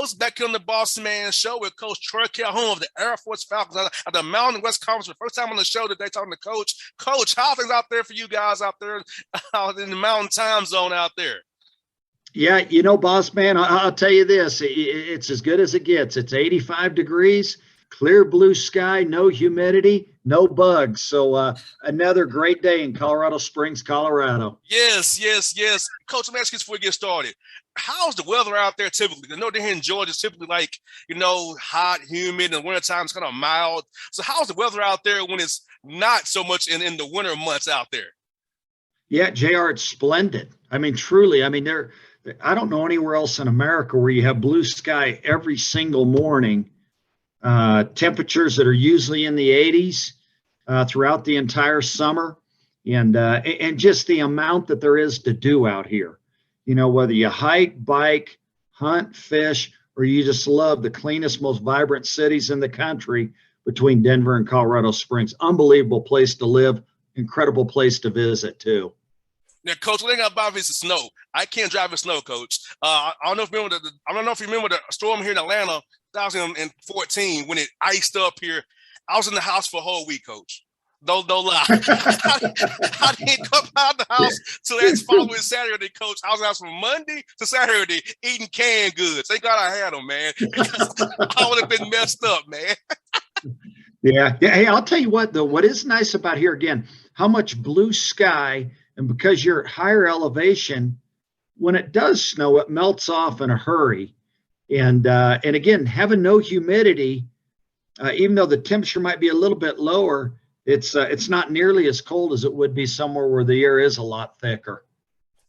Coach, back on the Bossman show with Coach Troy Calhoun of the Air Force Falcons at the Mountain West Conference. For the first time on the show today, talking to Coach. Coach, how are things out there for you guys out there out in the Mountain Time Zone out there? Yeah, boss man, I'll tell you this. It's as good as it gets. It's 85 degrees, clear blue sky, no humidity, no bugs. So another great day in Colorado Springs, Colorado. Yes. Coach, let me ask you before we get started. How's the weather out there typically? I know they're here in Georgia, it's typically like, hot, humid, and wintertime it's kind of mild. So how's the weather out there when it's not so much in the winter months out there? Yeah, JR, it's splendid. I mean, truly, I don't know anywhere else in America where you have blue sky every single morning, temperatures that are usually in the 80s throughout the entire summer, and just the amount that there is to do out here. Whether you hike, bike, hunt, fish, or you just love the cleanest, most vibrant cities in the country between Denver and Colorado Springs. Unbelievable place to live, incredible place to visit too. Now, Coach, one thing about this is snow. I can't drive in snow, Coach. I don't know if you remember the storm here in Atlanta, 2014, when it iced up here. I was in the house for a whole week, Coach. Don't lie. I didn't come out of the house till that following Saturday, Coach. I was out from Monday to Saturday eating canned goods. Thank God I had them, man, because I would have been messed up, man. Yeah. Hey, I'll tell you what, though. What is nice about here, again, how much blue sky, and because you're at higher elevation, when it does snow, it melts off in a hurry. And again, having no humidity, even though the temperature might be a little bit lower, it's not nearly as cold as it would be somewhere where the air is a lot thicker.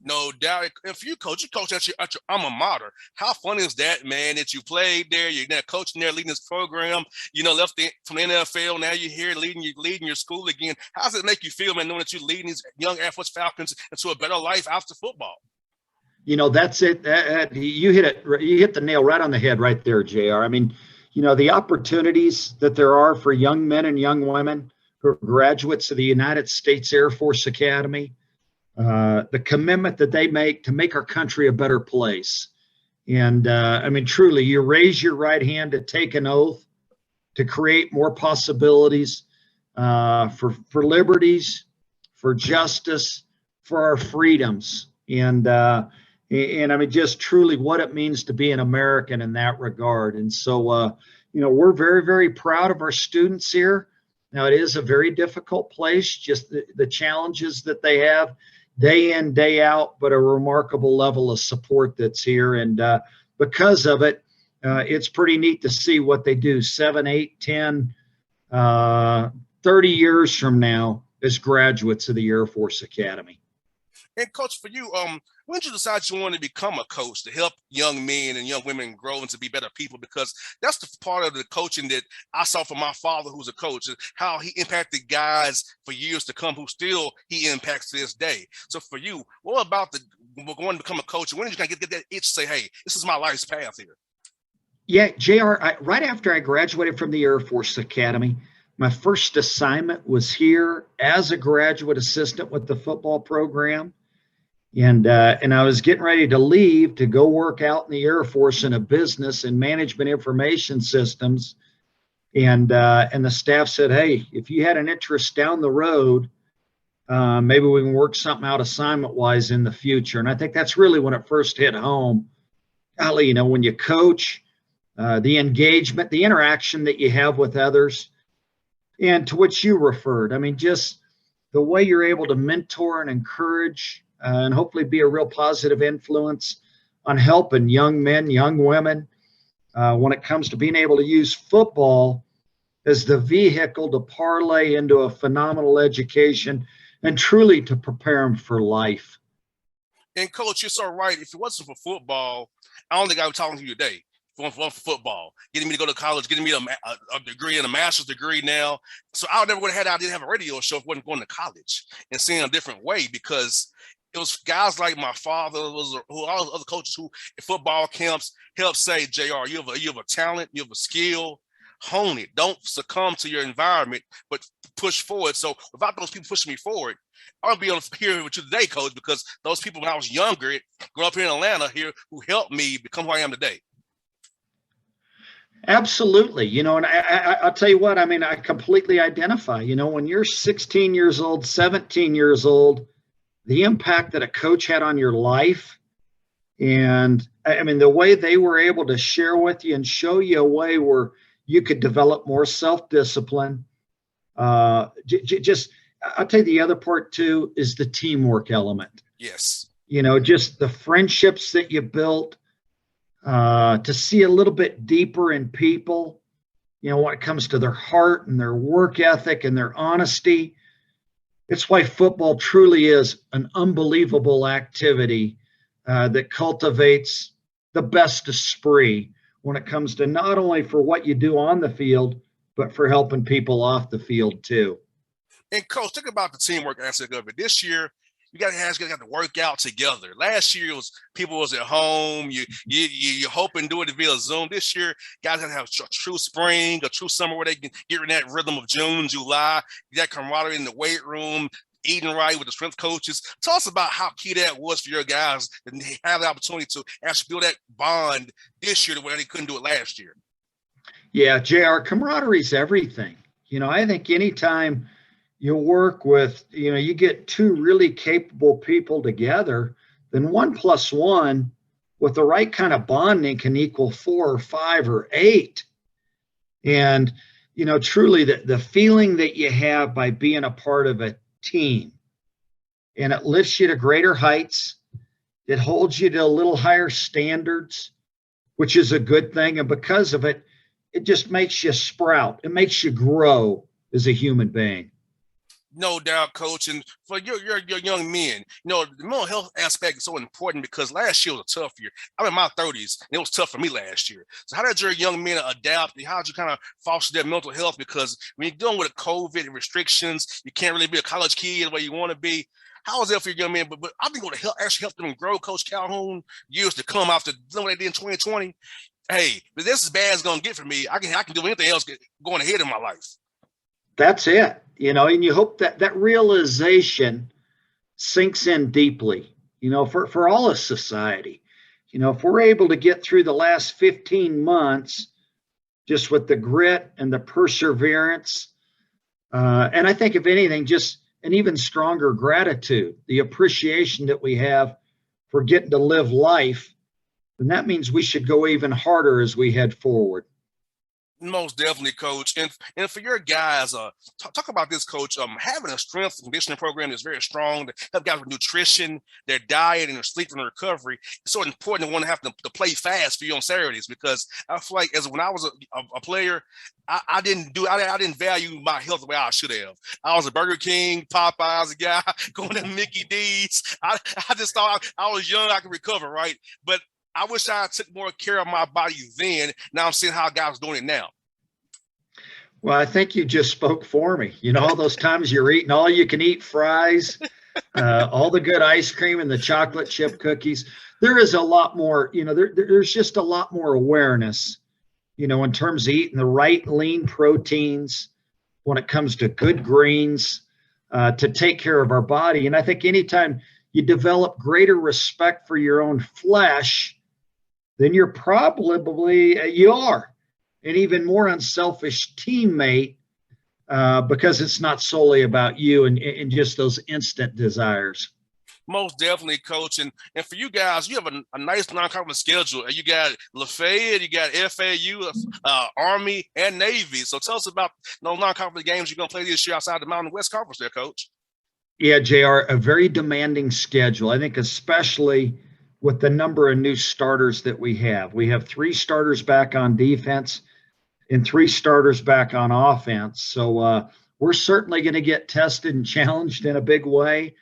No doubt. If you coach at your alma mater, how fun is that, man, that you played there, you're now coaching there, leading this program, left from the NFL, now you're here leading your school again. How does it make you feel, man, knowing that you're leading these young Air Force Falcons into a better life after football? That's it. You hit the nail right on the head right there, JR. I mean, the opportunities that there are for young men and young women who are graduates of the United States Air Force Academy, the commitment that they make to make our country a better place. And truly, you raise your right hand to take an oath to create more possibilities for liberties, for justice, for our freedoms. And just truly what it means to be an American in that regard. And so, we're very, very proud of our students here. Now, it is a very difficult place, just the challenges that they have day in, day out, but a remarkable level of support that's here. And because of it, it's pretty neat to see what they do 7, 8, 10, 30 years from now as graduates of the Air Force Academy. And Coach, for you, when did you decide you wanted to become a coach to help young men and young women grow and to be better people? Because that's the part of the coaching that I saw from my father, who's a coach, and how he impacted guys for years to come, who still he impacts to this day. So for you, what about going to become a coach? When did you kind of get that itch to say, hey, this is my life's path here? Yeah, JR, right after I graduated from the Air Force Academy, my first assignment was here as a graduate assistant with the football program. And I was getting ready to leave to go work out in the Air Force in a business in management information systems. And the staff said, hey, if you had an interest down the road, maybe we can work something out assignment-wise in the future. And I think that's really when it first hit home. Golly, when you coach, the engagement, the interaction that you have with others, and to which you referred. Just the way you're able to mentor and encourage and hopefully be a real positive influence on helping young men, young women, when it comes to being able to use football as the vehicle to parlay into a phenomenal education and truly to prepare them for life. And Coach, you're so right. If it wasn't for football, I don't think I would be talking to you today. For football, getting me to go to college, getting me a degree and a master's degree now. So I never would have had, I didn't have a radio show if I wasn't going to college and seeing a different way, because it was guys like my father, who all the other coaches who in football camps helped say, JR, you have a talent, you have a skill, hone it. Don't succumb to your environment, but push forward. So without those people pushing me forward, I would be on here with you today, Coach, because those people when I was younger, growing up here in Atlanta here, who helped me become who I am today. Absolutely. And I'll tell you what, I mean, I completely identify, when you're 16 years old, 17 years old, the impact that a coach had on your life. And I mean, the way they were able to share with you and show you a way where you could develop more self-discipline. Just, I'll tell you the other part too is the teamwork element. Yes. Just the friendships that you built, to see a little bit deeper in people, when it comes to their heart and their work ethic and their honesty. It's why football truly is an unbelievable activity that cultivates the best esprit when it comes to not only for what you do on the field, but for helping people off the field too. And coach, think about the teamwork aspect of it. This year, you got to work out together. Last year, it was people was at home. You hope and do it via Zoom. This year, guys got to have a true spring, a true summer where they can get in that rhythm of June, July. That camaraderie in the weight room, eating right with the strength coaches. Tell us about how key that was for your guys and have the opportunity to actually build that bond this year the way they couldn't do it last year. Yeah, JR, camaraderie is everything. I think anytime you work with, you get two really capable people together, then 1 + 1 with the right kind of bonding can equal 4 or 5 or 8. And, truly the feeling that you have by being a part of a team, and it lifts you to greater heights. It holds you to a little higher standards, which is a good thing. And because of it, it just makes you sprout. It makes you grow as a human being. No doubt, coach. And for your young men, the mental health aspect is so important because last year was a tough year. I'm in my 30s, and it was tough for me last year. So how did your young men adapt? How did you kind of foster their mental health? Because when you're dealing with COVID and restrictions, you can't really be a college kid the way you want to be. How was that for your young men? But I think what actually help them grow, Coach Calhoun, years to come after doing what they did in 2020. Hey, but this is bad as going to get for me. I can do anything else going ahead in my life. That's it. And you hope that realization sinks in deeply, for all of society. If we're able to get through the last 15 months just with the grit and the perseverance, and I think if anything, just an even stronger gratitude, the appreciation that we have for getting to live life, then that means we should go even harder as we head forward. Most definitely, coach. And for your guys, talk about this, coach. Having a strength and conditioning program is very strong to help guys with nutrition, their diet, and their sleep and recovery. It's so important to want to have to play fast for you on Saturdays because I feel like as when I was a player, I didn't value my health the way I should have. I was a Burger King, Popeyes guy, going to Mickey D's. I just thought I was young, I could recover, right? But I wish I took more care of my body then. Now I'm seeing how guys doing it now. Well, I think you just spoke for me. All those times you're eating all you can eat fries, all the good ice cream and the chocolate chip cookies. There is a lot more, there's just a lot more awareness, in terms of eating the right lean proteins when it comes to good greens, to take care of our body. And I think anytime you develop greater respect for your own flesh, then you are an even more unselfish teammate, because it's not solely about you and just those instant desires. Most definitely, coach. And for you guys, you have a nice non-conference schedule. You got Lafayette, you got FAU, Army, and Navy. So tell us about those non-conference games you're going to play this year outside the Mountain West Conference there, coach. Yeah, JR, a very demanding schedule. I think especially with the number of new starters that we have. We have 3 starters back on defense and 3 starters back on offense. So we're certainly going to get tested and challenged in a big way.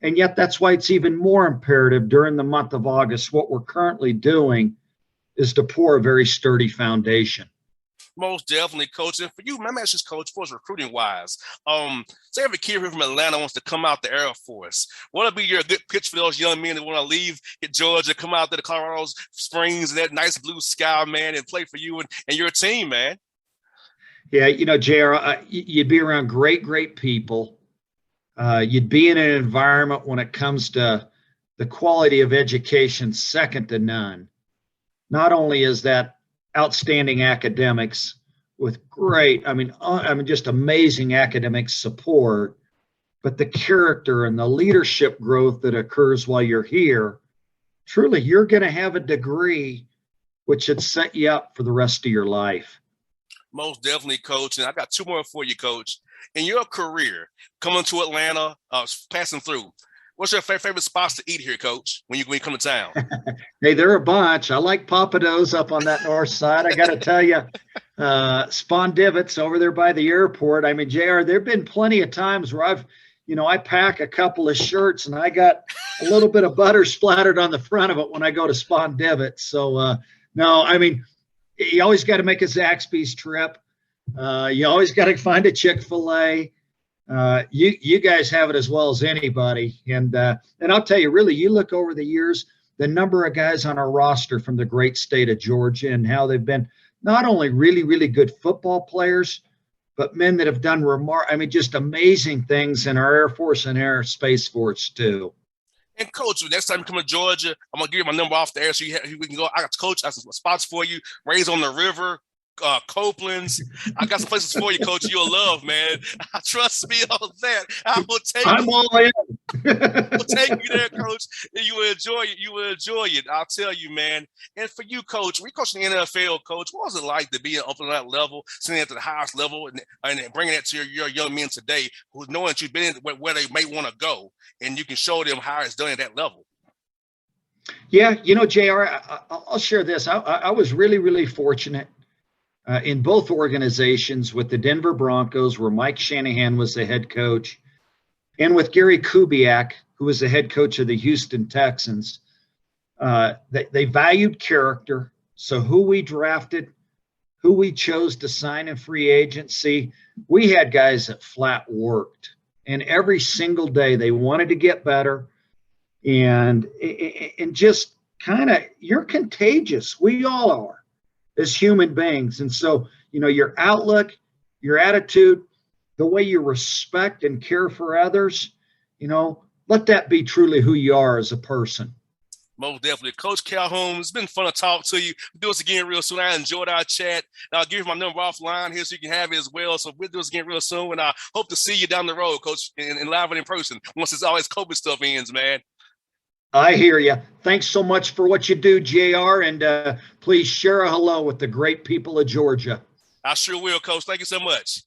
And yet that's why it's even more imperative during the month of August. What we're currently doing is to pour a very sturdy foundation. Most definitely, coach. And for you, my message, coach, for us recruiting wise, say every kid here from Atlanta wants to come out the Air Force. What would be your good pitch for those young men that want to leave Georgia, come out to the Colorado Springs and that nice blue sky, man, and play for you and your team, man? Yeah, JR, you'd be around great people. You'd be in an environment when it comes to the quality of education second to none. Not only is that outstanding academics with great, just amazing academic support, but the character and the leadership growth that occurs while you're here, truly, you're going to have a degree which should set you up for the rest of your life. Most definitely, Coach. And I got two more for you, Coach. In your career, coming to Atlanta, passing through, what's your favorite spots to eat here, Coach, when you come to town? Hey, there are a bunch. I like Papados up on that north side. I got to tell you, Spawn Divots over there by the airport. I mean, JR, there have been plenty of times where I pack a couple of shirts and I got a little bit of butter splattered on the front of it when I go to Spawn Divot. So, no, I mean, you always got to make a Zaxby's trip. You always got to find a Chick-fil-A. You guys have it as well as anybody. And I'll tell you, really, you look over the years, the number of guys on our roster from the great state of Georgia and how they've been not only really, really good football players, but men that have done just amazing things in our Air Force and Air Space Force too. And Coach, next time you come to Georgia, I'm gonna give you my number off the air so we can go. I got Coach, I got some spots for you. Raised on the river, Copeland's. I got some places for you, Coach. You'll love, man. Trust me on that. I will take. I'm all in. We'll take you there, Coach, and you will enjoy it. You will enjoy it. I'll tell you, man. And for you, Coach, we coaching the NFL, Coach. What was it like to be up on that level, sitting at the highest level, and bringing that to your young men today, who knowing that you've been where they may want to go, and you can show them how it's done at that level? Yeah, JR, I'll share this. I was really, really fortunate in both organizations, with the Denver Broncos, where Mike Shanahan was the head coach, and with Gary Kubiak, who was the head coach of the Houston Texans. They valued character. So who we drafted, who we chose to sign in free agency, we had guys that flat worked. And every single day they wanted to get better. And just kind of, you're contagious. We all are as human beings. And so, your outlook, your attitude, the way you respect and care for others, let that be truly who you are as a person. Most definitely. Coach Calhoun, it's been fun to talk to you. We'll do this again real soon. I enjoyed our chat. And I'll give you my number offline here so you can have it as well. So we'll do this again real soon. And I hope to see you down the road, Coach, and live and in person once it's all this COVID stuff ends, man. I hear you. Thanks so much for what you do, JR. And please share a hello with the great people of Georgia. I sure will, Coach. Thank you so much.